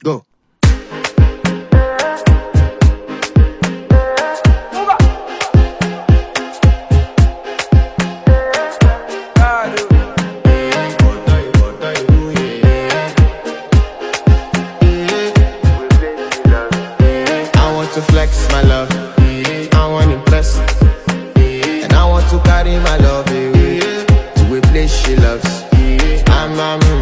Go. I want to flex my love. I want to impress. And I want to carry my love away to a place she loves. I'm